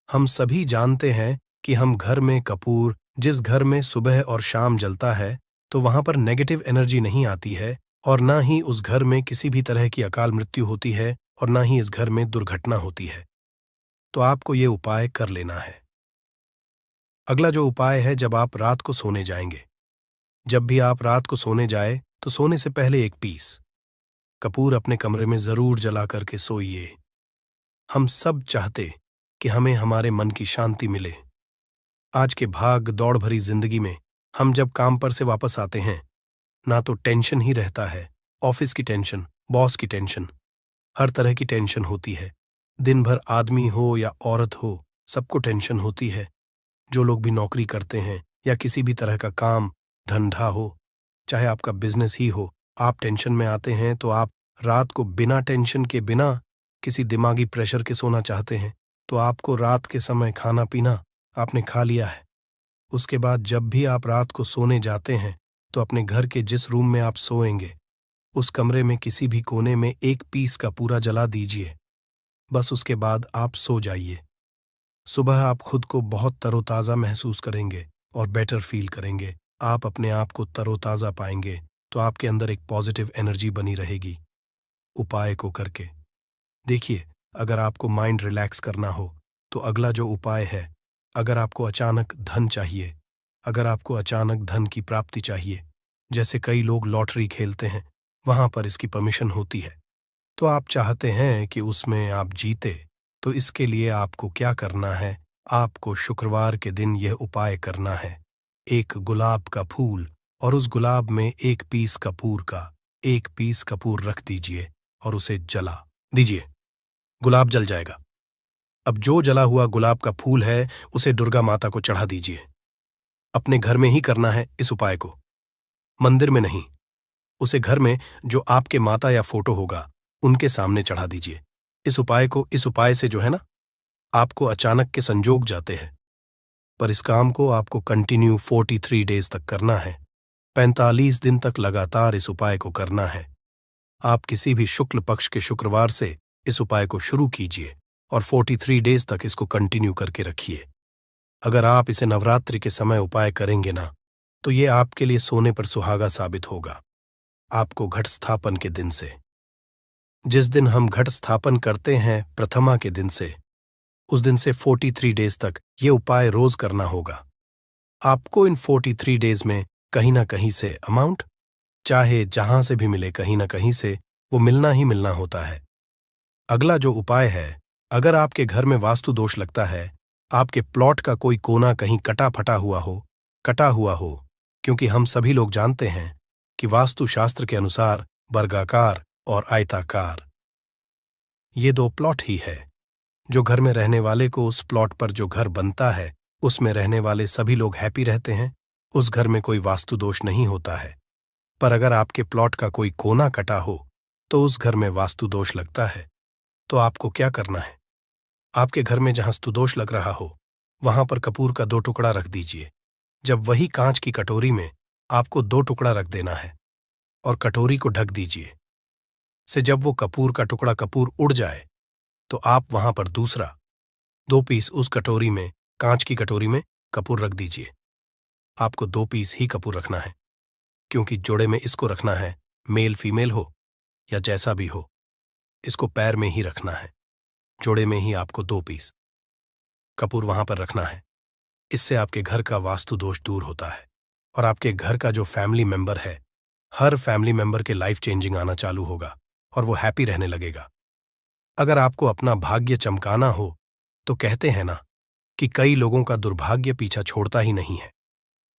हम सभी जानते हैं कि हम घर में कपूर जिस घर में सुबह और शाम जलता है तो वहां पर नेगेटिव एनर्जी नहीं आती है, और ना ही उस घर में किसी भी तरह की अकाल मृत्यु होती है, और ना ही इस घर में दुर्घटना होती है। तो आपको ये उपाय कर लेना है। अगला जो उपाय है, जब आप रात को सोने जाएंगे, जब भी आप रात को सोने जाए तो सोने से पहले 1 पीस कपूर अपने कमरे में जरूर जला करके सोइए। हम सब चाहते कि हमें हमारे मन की शांति मिले। आज के भाग दौड़ भरी जिंदगी में हम जब काम पर से वापस आते हैं, ना तो टेंशन ही रहता है, ऑफिस की टेंशन, बॉस की टेंशन, हर तरह की टेंशन होती है। दिन भर आदमी हो या औरत हो, सबको टेंशन होती है। जो लोग भी नौकरी करते हैं या किसी भी तरह का काम धंधा हो, चाहे आपका बिजनेस ही हो, आप टेंशन में आते हैं तो आप रात को बिना टेंशन के, बिना किसी दिमागी प्रेशर के सोना चाहते हैं। तो आपको रात के समय खाना पीना आपने खा लिया है, उसके बाद जब भी आप रात को सोने जाते हैं तो अपने घर के जिस रूम में आप सोएंगे उस कमरे में किसी भी कोने में एक पीस का पूरा जला दीजिए। बस उसके बाद आप सो जाइए। सुबह आप खुद को बहुत तरोताज़ा महसूस करेंगे और बेटर फील करेंगे। आप अपने आप को तरोताज़ा पाएंगे तो आपके अंदर एक पॉजिटिव एनर्जी बनी रहेगी। उपाय को करके देखिए, अगर आपको माइंड रिलैक्स करना हो तो अगला जो उपाय है, अगर आपको अचानक धन चाहिए, अगर आपको अचानक धन की प्राप्ति चाहिए, जैसे कई लोग लॉटरी खेलते हैं, वहां पर इसकी परमिशन होती है, तो आप चाहते हैं कि उसमें आप जीते, तो इसके लिए आपको क्या करना है? आपको शुक्रवार के दिन यह उपाय करना है। एक गुलाब का फूल और उस गुलाब में एक पीस कपूर रख दीजिए और उसे जला दीजिए। गुलाब जल जाएगा। अब जो जला हुआ गुलाब का फूल है उसे दुर्गा माता को चढ़ा दीजिए। अपने घर में ही करना है इस उपाय को, मंदिर में नहीं। उसे घर में जो आपके माता या फोटो होगा उनके सामने चढ़ा दीजिए। इस उपाय से जो है ना, आपको अचानक के संजोग जाते हैं, पर इस काम को आपको कंटिन्यू 43 डेज तक करना है। 45 दिन तक लगातार इस उपाय को करना है। आप किसी भी शुक्ल पक्ष के शुक्रवार से इस उपाय को शुरू कीजिए और 43 डेज तक इसको कंटिन्यू करके रखिए। अगर आप इसे नवरात्रि के समय उपाय करेंगे ना, तो ये आपके लिए सोने पर सुहागा साबित होगा। आपको घट स्थापन के दिन से, जिस दिन हम घट स्थापन करते हैं प्रथमा के दिन से, उस दिन से 43 डेज तक ये उपाय रोज करना होगा। आपको इन 43 डेज में कहीं ना कहीं से अमाउंट, चाहे जहां से भी मिले, कहीं ना कहीं से वो मिलना ही मिलना होता है। अगला जो उपाय है, अगर आपके घर में वास्तु दोष लगता है, आपके प्लॉट का कोई कोना कहीं कटा हुआ हो, क्योंकि हम सभी लोग जानते हैं कि वास्तु शास्त्र के अनुसार वर्गाकार और आयताकार ये दो प्लॉट ही है। जो घर में रहने वाले को उस प्लॉट पर जो घर बनता है उसमें रहने वाले सभी लोग हैप्पी रहते हैं, उस घर में कोई वास्तु दोष नहीं होता है। पर अगर आपके प्लॉट का कोई कोना कटा हो तो उस घर में वास्तु दोष लगता है। तो आपको क्या करना है? आपके घर में जहां स्तुदोष लग रहा हो वहां पर कपूर का 2 टुकड़ा रख दीजिए। जब वही कांच की कटोरी में आपको 2 टुकड़ा रख देना है और कटोरी को ढक दीजिए। से जब वो कपूर का टुकड़ा कपूर उड़ जाए तो आप वहां पर दूसरा 2 पीस उस कटोरी में, कांच की कटोरी में कपूर रख दीजिए। आपको 2 पीस ही कपूर रखना है, क्योंकि जोड़े में इसको रखना है, मेल फीमेल हो या जैसा भी हो, इसको पैर में ही रखना है। जोड़े में ही आपको 2 पीस कपूर वहां पर रखना है। इससे आपके घर का वास्तु दोष दूर होता है और आपके घर का जो फैमिली मेंबर है, हर फैमिली मेंबर के लाइफ चेंजिंग आना चालू होगा और वो हैप्पी रहने लगेगा। अगर आपको अपना भाग्य चमकाना हो तो कहते हैं ना कि कई लोगों का दुर्भाग्य पीछा छोड़ता ही नहीं है।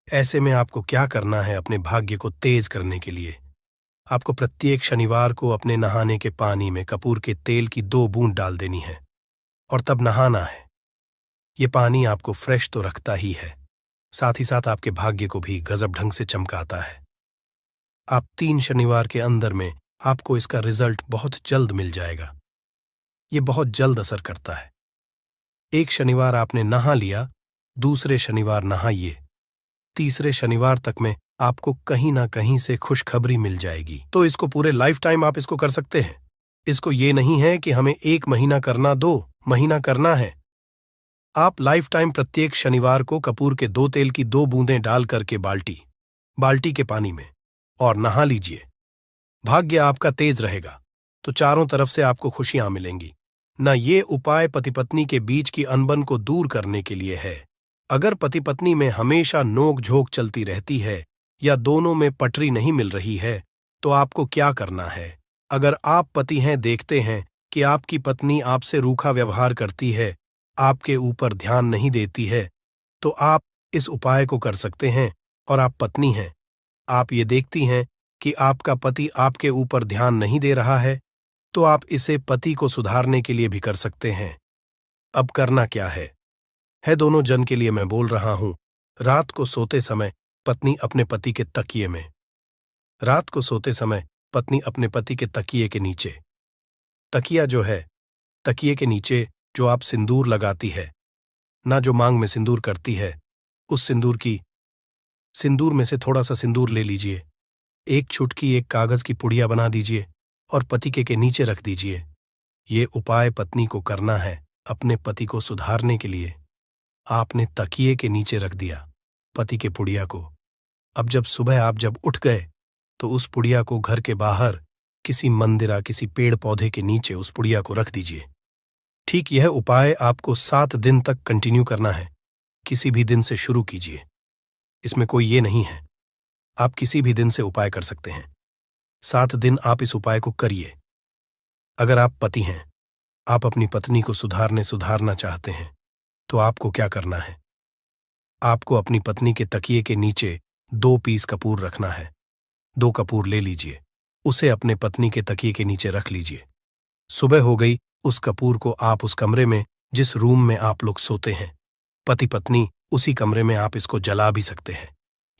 ऐसे में आपको क्या करना है? अपने भाग्य को तेज करने के लिए आपको प्रत्येक शनिवार को अपने नहाने के पानी में कपूर के तेल की 2 बूंद डाल देनी है और तब नहाना है। ये पानी आपको फ्रेश तो रखता ही है, साथ ही साथ आपके भाग्य को भी गजब ढंग से चमकाता है। आप 3 शनिवार के अंदर में आपको इसका रिजल्ट बहुत जल्द मिल जाएगा। ये बहुत जल्द असर करता है। एक शनिवार आपने नहा लिया, दूसरे शनिवार नहाइए, तीसरे शनिवार तक में आपको कहीं ना कहीं से खुशखबरी मिल जाएगी। तो इसको पूरे लाइफ टाइम आप इसको कर सकते हैं। इसको ये नहीं है कि हमें 1 महीना करना, 2 महीना करना है। आप लाइफ टाइम प्रत्येक शनिवार को कपूर के 2 तेल की 2 बूंदें डाल करके बाल्टी के पानी में और नहा लीजिए। भाग्य आपका तेज रहेगा तो चारों तरफ से आपको खुशियां मिलेंगी। न ये उपाय पति पत्नी के बीच की अनबन को दूर करने के लिए है। अगर पति पत्नी में हमेशा नोक झोंक चलती रहती है या दोनों में पटरी नहीं मिल रही है तो आपको क्या करना है? अगर आप पति हैं, देखते हैं कि आपकी पत्नी आपसे रूखा व्यवहार करती है, आपके ऊपर ध्यान नहीं देती है, तो आप इस उपाय को कर सकते हैं। और आप पत्नी हैं, आप ये देखती हैं कि आपका पति आपके ऊपर ध्यान नहीं दे रहा है, तो आप इसे पति को सुधारने के लिए भी कर सकते हैं। अब करना क्या है दोनों जन के लिए मैं बोल रहा हूं। रात को सोते समय पत्नी अपने पति के तकिए में, रात को सोते समय पत्नी अपने पति के तकिए के नीचे, तकिया जो है, तकिए के नीचे जो आप सिंदूर लगाती है ना, जो मांग में सिंदूर करती है, उस सिंदूर में से थोड़ा सा सिंदूर ले लीजिए, एक चुटकी एक कागज की पुड़िया बना दीजिए और पति के नीचे रख दीजिए। ये उपाय पत्नी को करना है अपने पति को सुधारने के लिए। आपने तकिए के नीचे रख दिया पति के पुड़िया को। अब जब सुबह आप जब उठ गए तो उस पुड़िया को घर के बाहर किसी मंदिर किसी पेड़ पौधे के नीचे उस पुड़िया को रख दीजिए। ठीक यह उपाय आपको 7 दिन तक कंटिन्यू करना है। किसी भी दिन से शुरू कीजिए, इसमें कोई ये नहीं है, आप किसी भी दिन से उपाय कर सकते हैं। 7 दिन आप इस उपाय को करिए। अगर आप पति हैं, आप अपनी पत्नी को सुधारना चाहते हैं, तो आपको क्या करना है? आपको अपनी पत्नी के तकिए के नीचे 2 पीस कपूर रखना है। 2 कपूर ले लीजिए, उसे अपने पत्नी के तकिए के नीचे रख लीजिए। सुबह हो गई, उस कपूर को आप उस कमरे में जिस रूम में आप लोग सोते हैं, पति पत्नी, उसी कमरे में आप इसको जला भी सकते हैं।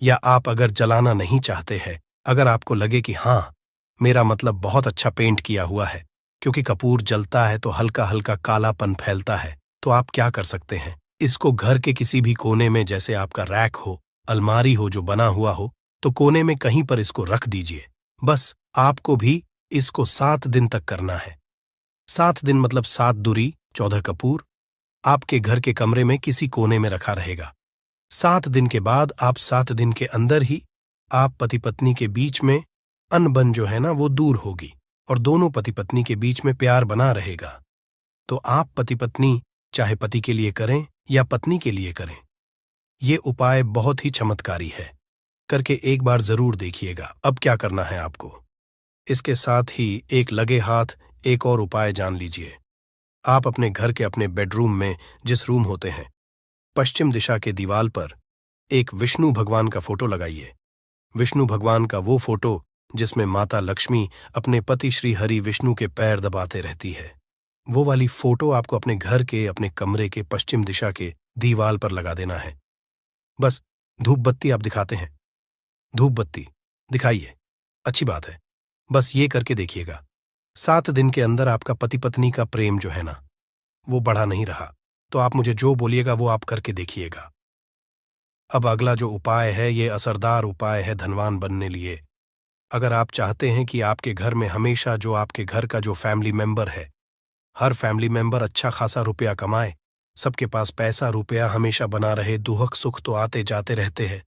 या आप अगर जलाना नहीं चाहते हैं, अगर आपको लगे कि हाँ, मेरा मतलब बहुत अच्छा पेंट किया हुआ है, क्योंकि कपूर जलता है तो हल्का हल्का कालापन फैलता है, तो आप क्या कर सकते हैं, इसको घर के किसी भी कोने में, जैसे आपका रैक हो, अलमारी हो जो बना हुआ हो, तो कोने में कहीं पर इसको रख दीजिए। बस आपको भी इसको 7 दिन तक करना है। 7 दिन मतलब 7 दूरी 14 कपूर आपके घर के कमरे में किसी कोने में रखा रहेगा। 7 दिन के बाद आप 7 दिन के अंदर ही आप पति पत्नी के बीच में अनबन जो है ना वो दूर होगी और दोनों पति पत्नी के बीच में प्यार बना रहेगा। तो आप पति पत्नी चाहे पति के लिए करें या पत्नी के लिए करें, ये उपाय बहुत ही चमत्कारी है, करके एक बार जरूर देखिएगा। अब क्या करना है आपको, इसके साथ ही एक लगे हाथ एक और उपाय जान लीजिए। आप अपने घर के अपने बेडरूम में जिस रूम होते हैं, पश्चिम दिशा के दीवार पर एक विष्णु भगवान का फोटो लगाइए। विष्णु भगवान का वो फोटो जिसमें माता लक्ष्मी अपने पति श्री हरि विष्णु के पैर दबाते रहती है, वो वाली फोटो आपको अपने घर के अपने कमरे के पश्चिम दिशा के दीवार पर लगा देना है। बस धूप बत्ती आप दिखाते हैं, धूप बत्ती दिखाइए, अच्छी बात है, बस ये करके देखिएगा। 7 दिन के अंदर आपका पति पत्नी का प्रेम जो है ना वो बढ़ा नहीं रहा, तो आप मुझे जो बोलिएगा वो आप करके देखिएगा। अब अगला जो उपाय है ये असरदार उपाय है धनवान बनने लिए। अगर आप चाहते हैं कि आपके घर में हमेशा जो आपके घर का जो फैमिली मेंबर है, हर फैमिली मेंबर अच्छा खासा रुपया कमाए, सबके पास पैसा रुपया हमेशा बना रहे, दुख सुख तो आते जाते रहते हैं,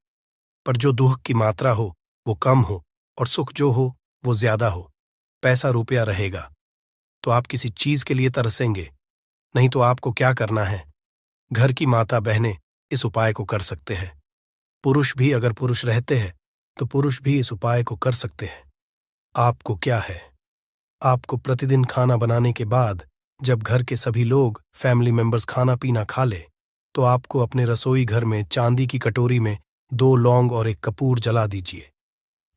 पर जो दुख की मात्रा हो वो कम हो और सुख जो हो वो ज्यादा हो, पैसा रुपया रहेगा, तो आप किसी चीज के लिए तरसेंगे। नहीं तो आपको क्या करना है, घर की माता बहनें इस उपाय को कर सकते हैं। पुरुष भी अगर पुरुष रहते हैं तो पुरुष भी इस उपाय को कर सकते हैं। आपको क्या है, आपको प्रतिदिन खाना बनाने के बाद जब घर के सभी लोग फैमिली मेंबर्स खाना पीना खा ले, तो आपको अपने रसोई घर में चांदी की कटोरी में 2 लौंग और 1 कपूर जला दीजिए।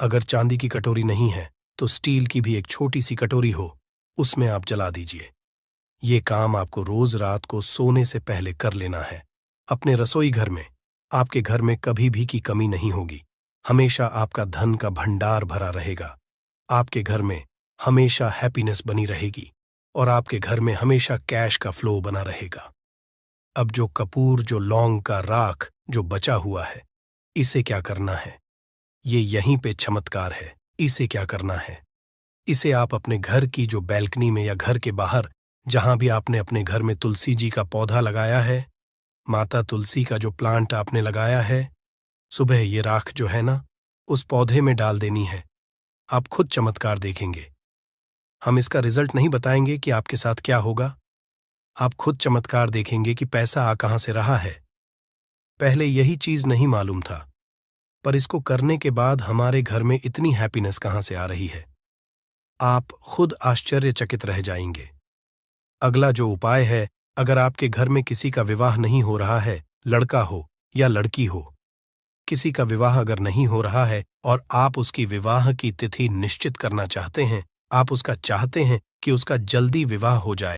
अगर चांदी की कटोरी नहीं है तो स्टील की भी एक छोटी सी कटोरी हो, उसमें आप जला दीजिए। ये काम आपको रोज रात को सोने से पहले कर लेना है। अपने रसोई घर में, आपके घर में कभी भी की कमी नहीं होगी, हमेशा आपका धन का भंडार भरा रहेगा, आपके घर में हमेशा हैप्पीनेस बनी रहेगी और आपके घर में हमेशा कैश का फ्लो बना रहेगा। अब जो कपूर जो लौंग का राख जो बचा हुआ है, इसे क्या करना है, ये यहीं पे चमत्कार है। इसे क्या करना है, इसे आप अपने घर की जो बैल्कनी में या घर के बाहर जहां भी आपने अपने घर में तुलसी जी का पौधा लगाया है, माता तुलसी का जो प्लांट आपने लगाया है, सुबह ये राख जो है ना उस पौधे में डाल देनी है। आप खुद चमत्कार देखेंगे। हम इसका रिजल्ट नहीं बताएंगे कि आपके साथ क्या होगा, आप खुद चमत्कार देखेंगे कि पैसा आ कहां से रहा है। पहले यही चीज नहीं मालूम था, पर इसको करने के बाद हमारे घर में इतनी हैप्पीनेस कहां से आ रही है, आप खुद आश्चर्यचकित रह जाएंगे। अगला जो उपाय है, अगर आपके घर में किसी का विवाह नहीं हो रहा है, लड़का हो या लड़की हो, किसी का विवाह अगर नहीं हो रहा है और आप उसकी विवाह की तिथि निश्चित करना चाहते हैं, आप उसका चाहते हैं कि उसका जल्दी विवाह हो जाए,